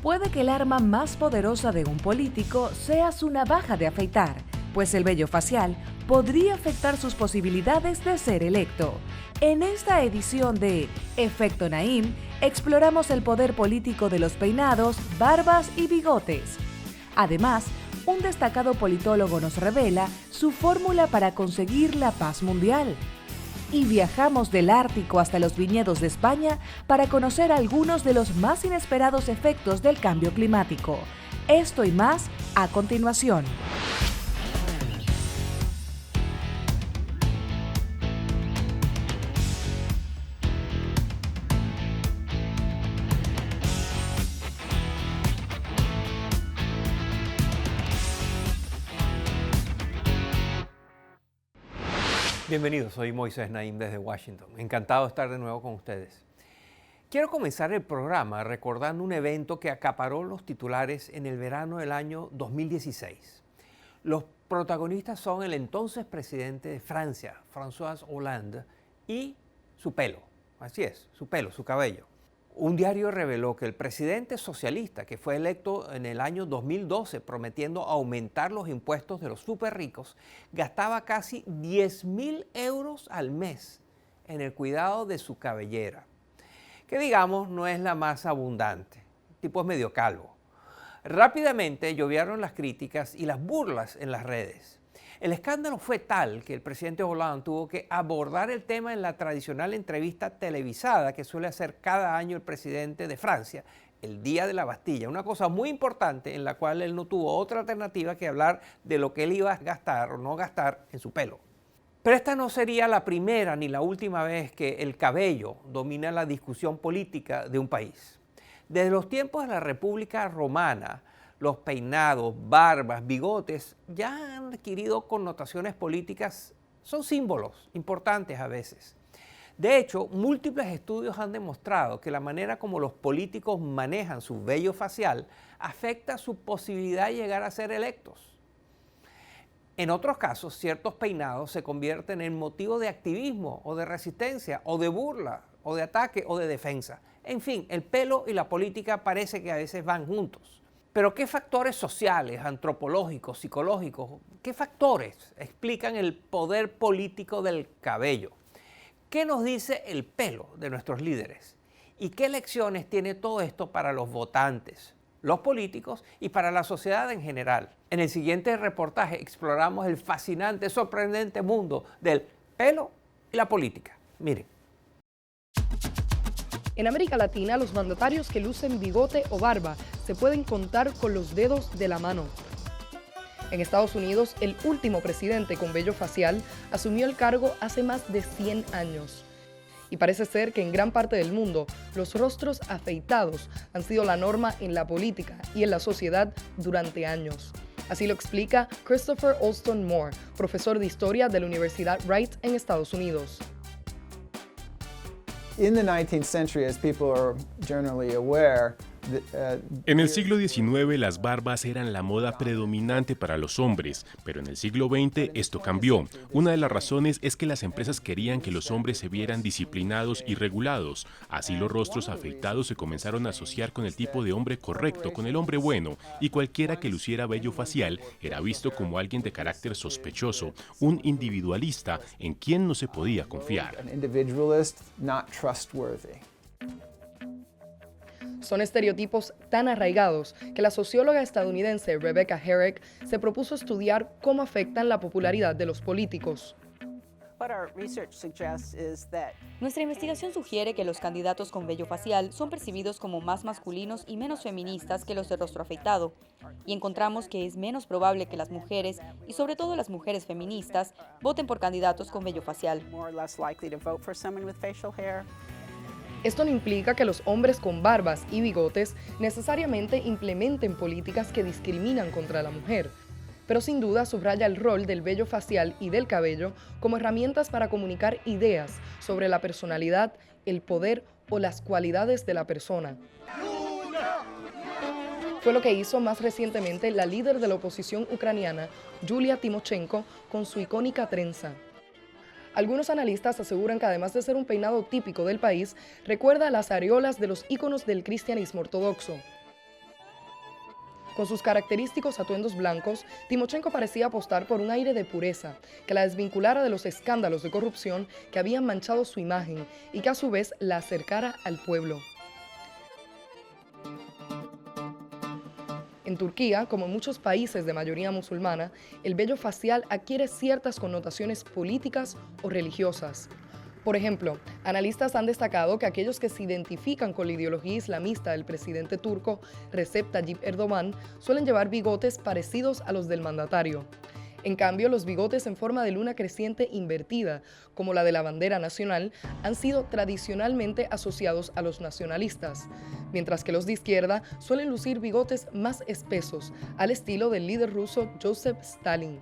Puede que el arma más poderosa de un político sea su navaja de afeitar, pues el vello facial podría afectar sus posibilidades de ser electo. En esta edición de Efecto Naim, exploramos el poder político de los peinados, barbas y bigotes. Además, un destacado politólogo nos revela su fórmula para conseguir la paz mundial. Y viajamos del Ártico hasta los viñedos de España para conocer algunos de los más inesperados efectos del cambio climático. Esto y más a continuación. Bienvenidos, soy Moisés Naim desde Washington. Encantado de estar de nuevo con ustedes. Quiero comenzar el programa recordando un evento que acaparó los titulares en el verano del año 2016. Los protagonistas son el entonces presidente de Francia, François Hollande, y su pelo. Así es, su pelo, su cabello. Un diario reveló que el presidente socialista, que fue electo en el año 2012 prometiendo aumentar los impuestos de los superricos, gastaba casi 10.000 euros al mes en el cuidado de su cabellera, que digamos no es la más abundante. El tipo es medio calvo. Rápidamente llovieron las críticas y las burlas en las redes. El escándalo fue tal que el presidente Hollande tuvo que abordar el tema en la tradicional entrevista televisada que suele hacer cada año el presidente de Francia, el Día de la Bastilla, una cosa muy importante en la cual él no tuvo otra alternativa que hablar de lo que él iba a gastar o no gastar en su pelo. Pero esta no sería la primera ni la última vez que el cabello domina la discusión política de un país. Desde los tiempos de la República Romana, los peinados, barbas, bigotes ya han adquirido connotaciones políticas, son símbolos importantes a veces. De hecho, múltiples estudios han demostrado que la manera como los políticos manejan su vello facial afecta su posibilidad de llegar a ser electos. En otros casos, ciertos peinados se convierten en motivo de activismo o de resistencia o de burla o de ataque o de defensa. En fin, el pelo y la política parece que a veces van juntos. Pero ¿qué factores sociales, antropológicos, psicológicos, qué factores explican el poder político del cabello? ¿Qué nos dice el pelo de nuestros líderes? ¿Y qué lecciones tiene todo esto para los votantes, los políticos y para la sociedad en general? En el siguiente reportaje exploramos el fascinante, sorprendente mundo del pelo y la política. Miren. En América Latina, los mandatarios que lucen bigote o barba se pueden contar con los dedos de la mano. En Estados Unidos, el último presidente con vello facial asumió el cargo hace más de 100 años. Y parece ser que en gran parte del mundo, los rostros afeitados han sido la norma en la política y en la sociedad durante años. Así lo explica Christopher Alston Moore, profesor de historia de la Universidad Wright en Estados Unidos. In the 19th century, as people are generally aware, En el siglo XIX las barbas eran la moda predominante para los hombres, pero en el siglo XX esto cambió. Una de las razones es que las empresas querían que los hombres se vieran disciplinados y regulados. Así los rostros afeitados se comenzaron a asociar con el tipo de hombre correcto, con el hombre bueno, y cualquiera que luciera vello facial era visto como alguien de carácter sospechoso, un individualista en quien no se podía confiar. an individualist, not trustworthy. Son estereotipos tan arraigados que la socióloga estadounidense Rebecca Herrick se propuso estudiar cómo afectan la popularidad de los políticos. Nuestra investigación sugiere que los candidatos con vello facial son percibidos como más masculinos y menos feministas que los de rostro afeitado. Y encontramos que es menos probable que las mujeres, y sobre todo las mujeres feministas, voten por candidatos con vello facial. Esto no implica que los hombres con barbas y bigotes necesariamente implementen políticas que discriminan contra la mujer, pero sin duda subraya el rol del vello facial y del cabello como herramientas para comunicar ideas sobre la personalidad, el poder o las cualidades de la persona. Fue lo que hizo más recientemente la líder de la oposición ucraniana, Yulia Tymoshenko, con su icónica trenza. Algunos analistas aseguran que además de ser un peinado típico del país, recuerda a las areolas de los íconos del cristianismo ortodoxo. Con sus característicos atuendos blancos, Timochenko parecía apostar por un aire de pureza, que la desvinculara de los escándalos de corrupción que habían manchado su imagen y que a su vez la acercara al pueblo. En Turquía, como en muchos países de mayoría musulmana, el vello facial adquiere ciertas connotaciones políticas o religiosas. Por ejemplo, analistas han destacado que aquellos que se identifican con la ideología islamista del presidente turco Recep Tayyip Erdogan suelen llevar bigotes parecidos a los del mandatario. En cambio, los bigotes en forma de luna creciente invertida, como la de la bandera nacional, han sido tradicionalmente asociados a los nacionalistas, mientras que los de izquierda suelen lucir bigotes más espesos, al estilo del líder ruso Joseph Stalin.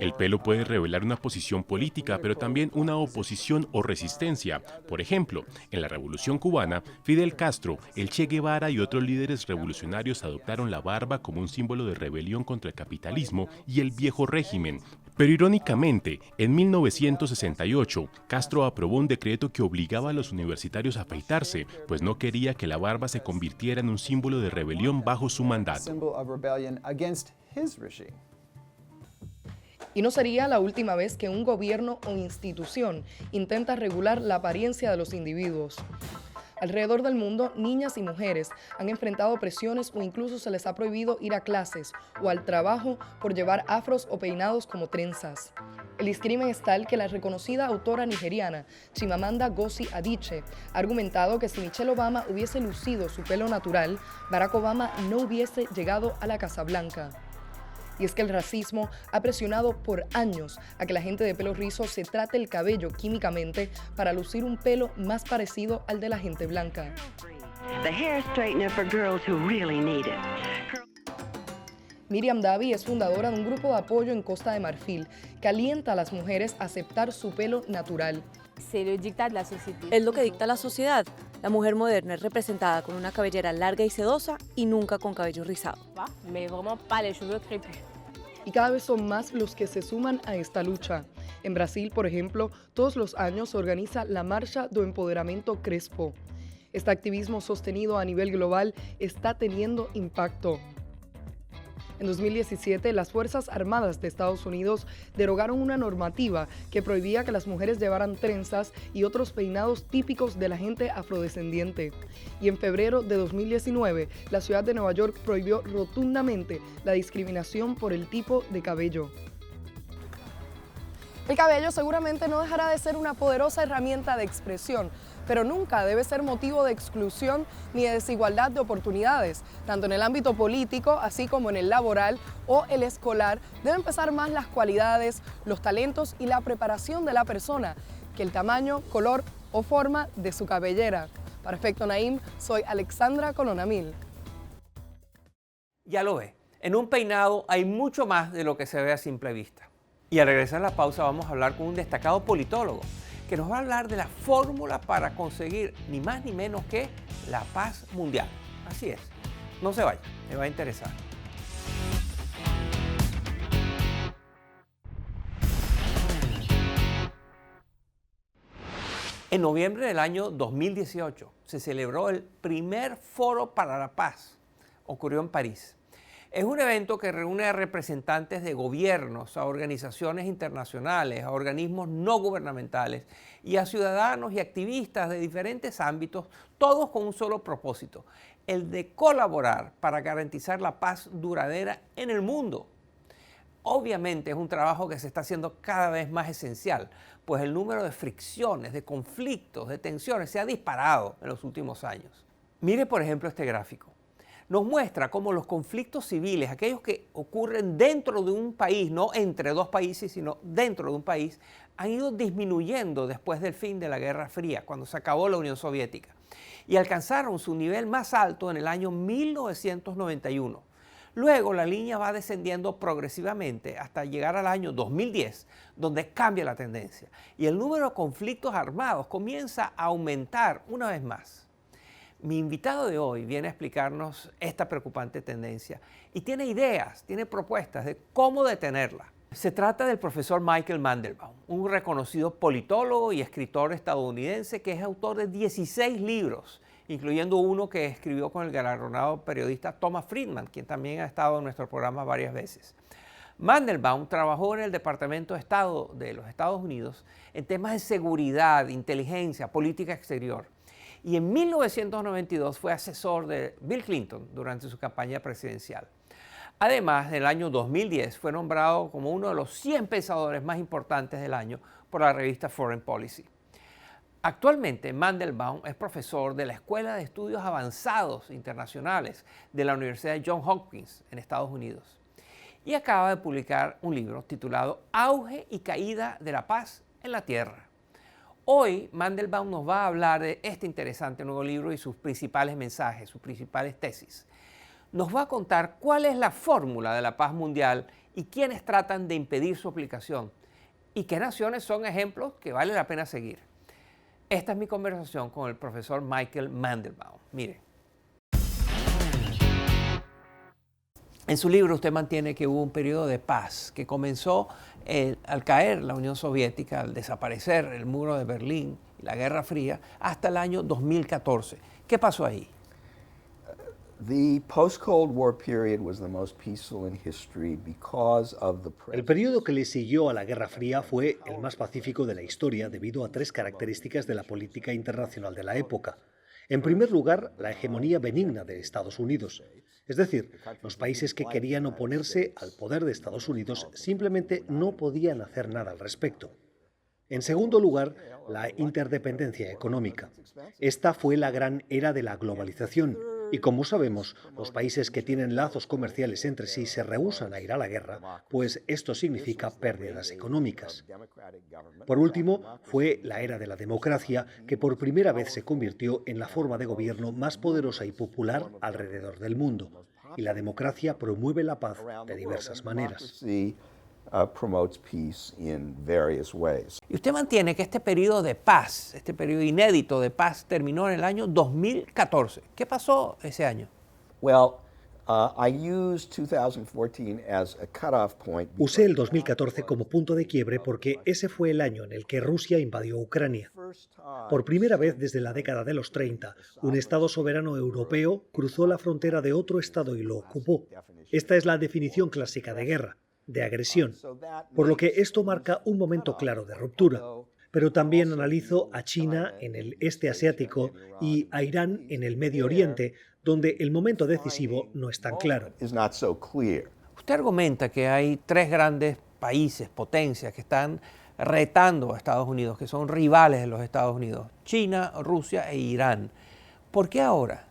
El pelo puede revelar una posición política, pero también una oposición o resistencia. Por ejemplo, en la Revolución Cubana, Fidel Castro, el Che Guevara y otros líderes revolucionarios adoptaron la barba como un símbolo de rebelión contra el capitalismo y el viejo régimen. Pero irónicamente, en 1968, Castro aprobó un decreto que obligaba a los universitarios a afeitarse, pues no quería que la barba se convirtiera en un símbolo de rebelión bajo su mandato. Y no sería la última vez que un gobierno o institución intenta regular la apariencia de los individuos. Alrededor del mundo, niñas y mujeres han enfrentado presiones o incluso se les ha prohibido ir a clases o al trabajo por llevar afros o peinados como trenzas. El discrimen es tal que la reconocida autora nigeriana Chimamanda Ngozi Adichie ha argumentado que si Michelle Obama hubiese lucido su pelo natural, Barack Obama no hubiese llegado a la Casa Blanca. Y es que el racismo ha presionado por años a que la gente de pelo rizo se trate el cabello químicamente para lucir un pelo más parecido al de la gente blanca. Miriam Davy es fundadora de un grupo de apoyo en Costa de Marfil que alienta a las mujeres a aceptar su pelo natural. Es lo que dicta la sociedad. La mujer moderna es representada con una cabellera larga y sedosa y nunca con cabello rizado. Y cada vez son más los que se suman a esta lucha. En Brasil, por ejemplo, todos los años se organiza la Marcha do Empoderamento Crespo. Este activismo sostenido a nivel global está teniendo impacto. En 2017, las Fuerzas Armadas de Estados Unidos derogaron una normativa que prohibía que las mujeres llevaran trenzas y otros peinados típicos de la gente afrodescendiente. Y en febrero de 2019, la ciudad de Nueva York prohibió rotundamente la discriminación por el tipo de cabello. El cabello seguramente no dejará de ser una poderosa herramienta de expresión, pero nunca debe ser motivo de exclusión ni de desigualdad de oportunidades. Tanto en el ámbito político, así como en el laboral o el escolar, deben pesar más las cualidades, los talentos y la preparación de la persona que el tamaño, color o forma de su cabellera. Para Efecto Naim, soy Alexandra Colonamil. Ya lo ve, en un peinado hay mucho más de lo que se ve a simple vista. Y al regresar a la pausa vamos a hablar con un destacado politólogo que nos va a hablar de la fórmula para conseguir ni más ni menos que la paz mundial. Así es, no se vaya, me va a interesar. En noviembre del año 2018 se celebró el primer Foro para la Paz. Ocurrió en París. Es un evento que reúne a representantes de gobiernos, a organizaciones internacionales, a organismos no gubernamentales y a ciudadanos y activistas de diferentes ámbitos, todos con un solo propósito, el de colaborar para garantizar la paz duradera en el mundo. Obviamente es un trabajo que se está haciendo cada vez más esencial, pues el número de fricciones, de conflictos, de tensiones se ha disparado en los últimos años. Mire, por ejemplo, este gráfico. Nos muestra cómo los conflictos civiles, aquellos que ocurren dentro de un país, no entre dos países, sino dentro de un país, han ido disminuyendo después del fin de la Guerra Fría, cuando se acabó la Unión Soviética, y alcanzaron su nivel más alto en el año 1991. Luego la línea va descendiendo progresivamente hasta llegar al año 2010, donde cambia la tendencia, y el número de conflictos armados comienza a aumentar una vez más. Mi invitado de hoy viene a explicarnos esta preocupante tendencia y tiene ideas, tiene propuestas de cómo detenerla. Se trata del profesor Michael Mandelbaum, un reconocido politólogo y escritor estadounidense que es autor de 16 libros incluyendo uno que escribió con el galardonado periodista Thomas Friedman, quien también ha estado en nuestro programa varias veces. Mandelbaum trabajó en el Departamento de Estado de los Estados Unidos en temas de seguridad, inteligencia, política exterior. Y en 1992 fue asesor de Bill Clinton durante su campaña presidencial. Además, en el año 2010 fue nombrado como uno de los 100 pensadores más importantes del año por la revista Foreign Policy. Actualmente, Mandelbaum es profesor de la Escuela de Estudios Avanzados Internacionales de la Universidad de Johns Hopkins en Estados Unidos y acaba de publicar un libro titulado Auge y caída de la paz en la Tierra. Hoy, Mandelbaum nos va a hablar de este interesante nuevo libro y sus principales mensajes, sus principales tesis. Nos va a contar cuál es la fórmula de la paz mundial y quiénes tratan de impedir su aplicación y qué naciones son ejemplos que vale la pena seguir. Esta es mi conversación con el profesor Michael Mandelbaum. Mire. En su libro usted mantiene que hubo un periodo de paz que comenzó al caer la Unión Soviética, al desaparecer el muro de Berlín y la Guerra Fría, hasta el año 2014. ¿Qué pasó ahí? El periodo que le siguió a la Guerra Fría fue el más pacífico de la historia debido a tres características de la política internacional de la época. En primer lugar, la hegemonía benigna de Estados Unidos. Es decir, los países que querían oponerse al poder de Estados Unidos simplemente no podían hacer nada al respecto. En segundo lugar, la interdependencia económica. Esta fue la gran era de la globalización. Y como sabemos, los países que tienen lazos comerciales entre sí se rehúsan a ir a la guerra, pues esto significa pérdidas económicas. Por último, fue la era de la democracia, que por primera vez se convirtió en la forma de gobierno más poderosa y popular alrededor del mundo. Y la democracia promueve la paz de diversas maneras. Y usted mantiene que este periodo de paz, este periodo inédito de paz, terminó en el año 2014. ¿Qué pasó ese año? Usé el 2014 como punto de quiebre porque ese fue el año en el que Rusia invadió Ucrania. Por primera vez desde la década de los 30, un Estado soberano europeo cruzó la frontera de otro Estado y lo ocupó. Esta es la definición clásica de guerra, de agresión, por lo que esto marca un momento claro de ruptura. Pero también analizo a China en el este asiático y a Irán en el Medio Oriente, donde el momento decisivo no es tan claro. Usted argumenta que hay tres grandes países, potencias, que están retando a Estados Unidos, que son rivales de los Estados Unidos: China, Rusia e Irán. ¿Por qué ahora?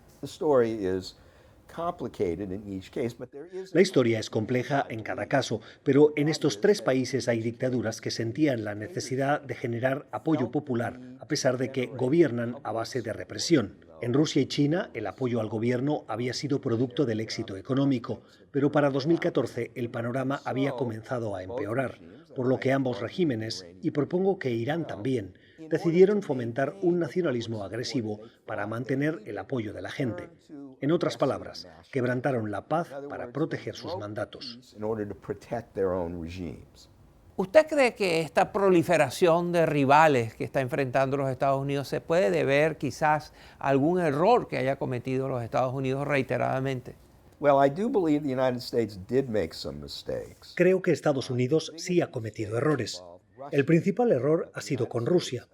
La historia es compleja en cada caso, pero en estos tres países hay dictaduras que sentían la necesidad de generar apoyo popular, a pesar de que gobiernan a base de represión. En Rusia y China, el apoyo al gobierno había sido producto del éxito económico, pero para 2014 el panorama había comenzado a empeorar, por lo que ambos regímenes, y propongo que Irán también, decidieron fomentar un nacionalismo agresivo para mantener el apoyo de la gente. En otras palabras, quebrantaron la paz para proteger sus mandatos. ¿Usted cree que esta proliferación de rivales que está enfrentando los Estados Unidos se puede deber quizás a algún error que haya cometido los Estados Unidos reiteradamente? Creo que Estados Unidos sí ha cometido errores. El principal error ha sido con Rusia.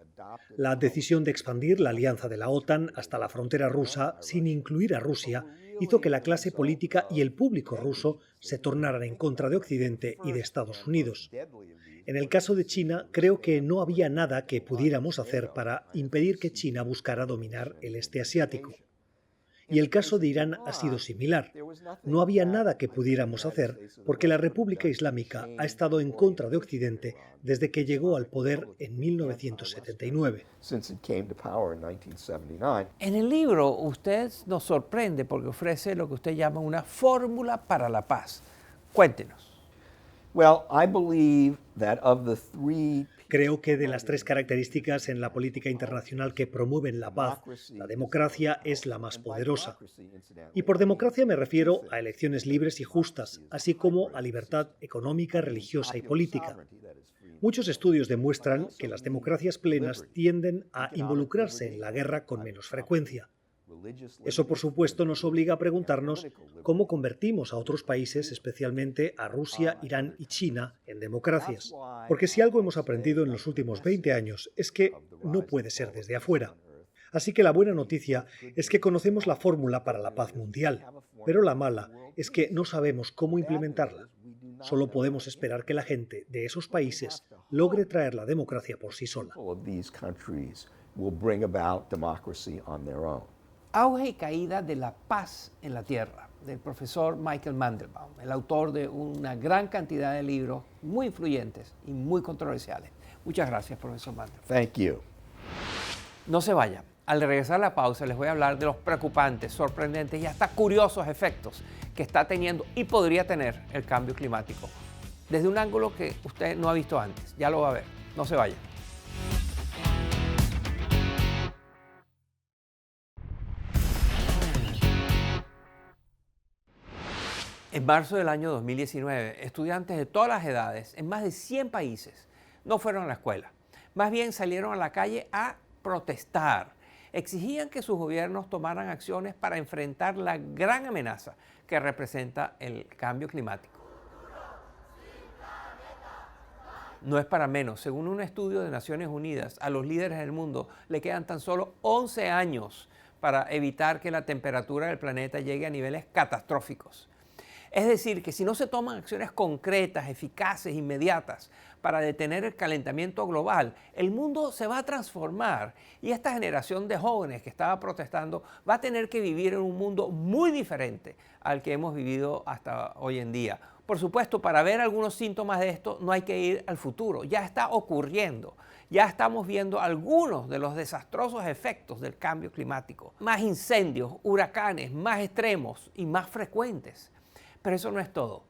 La decisión de expandir la alianza de la OTAN hasta la frontera rusa sin incluir a Rusia hizo que la clase política y el público ruso se tornaran en contra de Occidente y de Estados Unidos. En el caso de China, creo que no había nada que pudiéramos hacer para impedir que China buscara dominar el este asiático. Y el caso de Irán ha sido similar. No había nada que pudiéramos hacer porque la República Islámica ha estado en contra de Occidente desde que llegó al poder en 1979. En el libro usted nos sorprende porque ofrece lo que usted llama una fórmula para la paz. Cuéntenos. Creo que de las tres características en la política internacional que promueven la paz, la democracia es la más poderosa. Y por democracia me refiero a elecciones libres y justas, así como a libertad económica, religiosa y política. Muchos estudios demuestran que las democracias plenas tienden a involucrarse en la guerra con menos frecuencia. Eso, por supuesto, nos obliga a preguntarnos cómo convertimos a otros países, especialmente a Rusia, Irán y China, en democracias. Porque si algo hemos aprendido en los últimos 20 años es que no puede ser desde afuera. Así que la buena noticia es que conocemos la fórmula para la paz mundial, pero la mala es que no sabemos cómo implementarla. Solo podemos esperar que la gente de esos países logre traer la democracia por sí sola. Auge y caída de la paz en la tierra, del profesor Michael Mandelbaum, el autor de una gran cantidad de libros muy influyentes y muy controversiales. Muchas gracias, profesor Mandelbaum. Thank you. No se vayan. Al regresar a la pausa les voy a hablar de los preocupantes, sorprendentes y hasta curiosos efectos que está teniendo y podría tener el cambio climático, desde un ángulo que usted no ha visto antes. Ya lo va a ver. No se vayan. En marzo del año 2019, estudiantes de todas las edades, en más de 100 países, no fueron a la escuela. Más bien salieron a la calle a protestar. Exigían que sus gobiernos tomaran acciones para enfrentar la gran amenaza que representa el cambio climático. No es para menos. Según un estudio de Naciones Unidas, a los líderes del mundo le quedan tan solo 11 años para evitar que la temperatura del planeta llegue a niveles catastróficos. Es decir, que si no se toman acciones concretas, eficaces, inmediatas para detener el calentamiento global, el mundo se va a transformar y esta generación de jóvenes que estaba protestando va a tener que vivir en un mundo muy diferente al que hemos vivido hasta hoy en día. Por supuesto, para ver algunos síntomas de esto no hay que ir al futuro, ya está ocurriendo. Ya estamos viendo algunos de los desastrosos efectos del cambio climático. Más incendios, huracanes, más extremos y más frecuentes. Pero eso no es todo.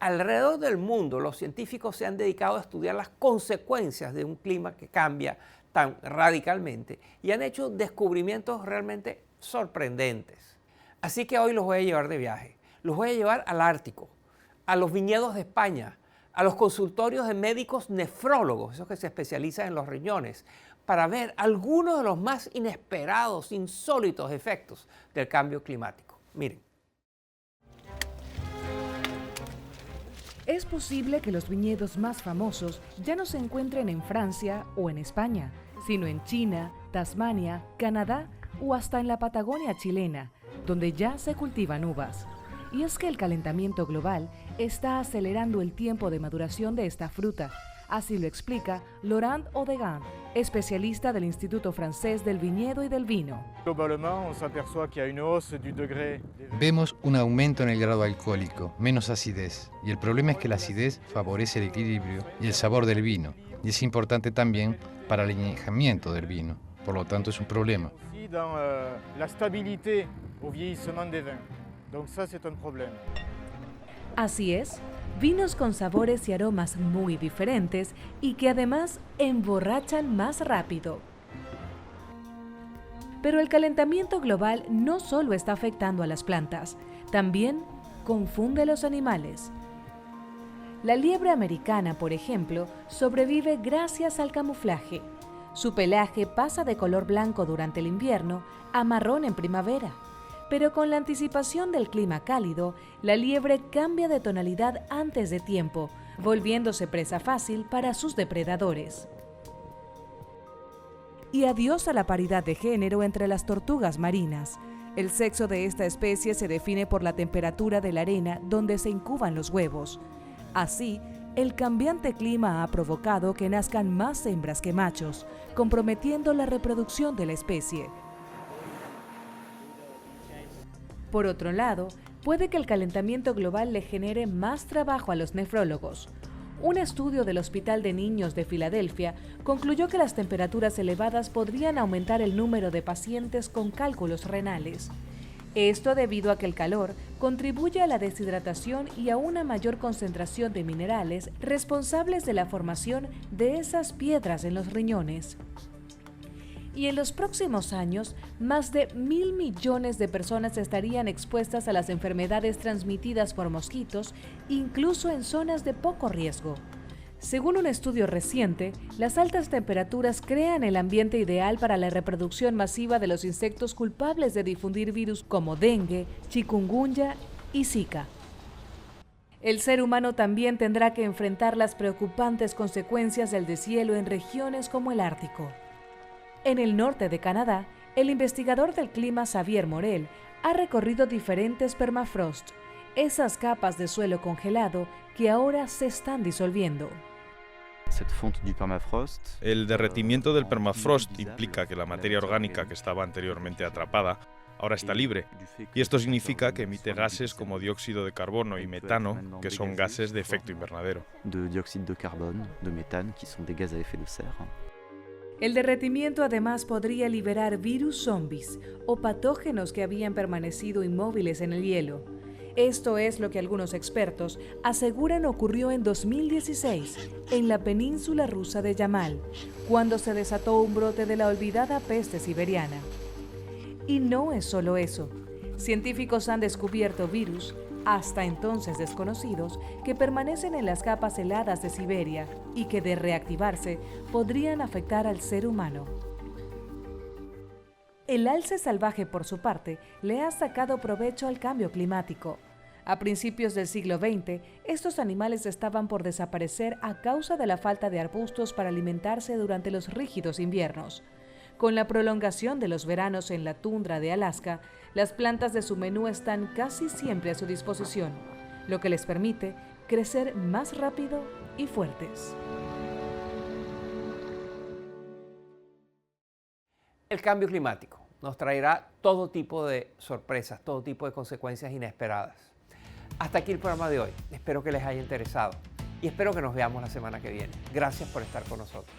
Alrededor del mundo, los científicos se han dedicado a estudiar las consecuencias de un clima que cambia tan radicalmente y han hecho descubrimientos realmente sorprendentes. Así que hoy los voy a llevar de viaje. Los voy a llevar al Ártico, a los viñedos de España, a los consultorios de médicos nefrólogos, esos que se especializan en los riñones, para ver algunos de los más inesperados, insólitos efectos del cambio climático. Miren. Es posible que los viñedos más famosos ya no se encuentren en Francia o en España, sino en China, Tasmania, Canadá o hasta en la Patagonia chilena, donde ya se cultivan uvas. Y es que el calentamiento global está acelerando el tiempo de maduración de esta fruta. Así lo explica Laurent Odegan, especialista del Instituto Francés del Viñedo y del Vino. Vemos un aumento en el grado alcohólico, menos acidez, y el problema es que la acidez favorece el equilibrio y el sabor del vino, y es importante también para el añejamiento del vino, por lo tanto es un problema. Así es, vinos con sabores y aromas muy diferentes y que además emborrachan más rápido. Pero el calentamiento global no solo está afectando a las plantas, también confunde a los animales. La liebre americana, por ejemplo, sobrevive gracias al camuflaje. Su pelaje pasa de color blanco durante el invierno a marrón en primavera. Pero con la anticipación del clima cálido, la liebre cambia de tonalidad antes de tiempo, volviéndose presa fácil para sus depredadores. Y adiós a la paridad de género entre las tortugas marinas. El sexo de esta especie se define por la temperatura de la arena donde se incuban los huevos. Así, el cambiante clima ha provocado que nazcan más hembras que machos, comprometiendo la reproducción de la especie. Por otro lado, puede que el calentamiento global le genere más trabajo a los nefrólogos. Un estudio del Hospital de Niños de Filadelfia concluyó que las temperaturas elevadas podrían aumentar el número de pacientes con cálculos renales. Esto debido a que el calor contribuye a la deshidratación y a una mayor concentración de minerales responsables de la formación de esas piedras en los riñones. Y en los próximos años, más de 1.000 millones de personas estarían expuestas a las enfermedades transmitidas por mosquitos, incluso en zonas de poco riesgo. Según un estudio reciente, las altas temperaturas crean el ambiente ideal para la reproducción masiva de los insectos culpables de difundir virus como dengue, chikungunya y Zika. El ser humano también tendrá que enfrentar las preocupantes consecuencias del deshielo en regiones como el Ártico. En el norte de Canadá, el investigador del clima Xavier Morel ha recorrido diferentes permafrost, esas capas de suelo congelado que ahora se están disolviendo. El derretimiento del permafrost implica que la materia orgánica que estaba anteriormente atrapada ahora está libre, y esto significa que emite gases como dióxido de carbono y metano, que son gases de efecto invernadero. El derretimiento además podría liberar virus zombies o patógenos que habían permanecido inmóviles en el hielo. Esto es lo que algunos expertos aseguran ocurrió en 2016 en la península rusa de Yamal, cuando se desató un brote de la olvidada peste siberiana. Y no es solo eso. Científicos han descubierto virus, hasta entonces desconocidos, que permanecen en las capas heladas de Siberia y que, de reactivarse, podrían afectar al ser humano. El alce salvaje, por su parte, le ha sacado provecho al cambio climático. A principios del siglo XX, estos animales estaban por desaparecer a causa de la falta de arbustos para alimentarse durante los rígidos inviernos. Con la prolongación de los veranos en la tundra de Alaska, las plantas de su menú están casi siempre a su disposición, lo que les permite crecer más rápido y fuertes. El cambio climático nos traerá todo tipo de sorpresas, todo tipo de consecuencias inesperadas. Hasta aquí el programa de hoy. Espero que les haya interesado y espero que nos veamos la semana que viene. Gracias por estar con nosotros.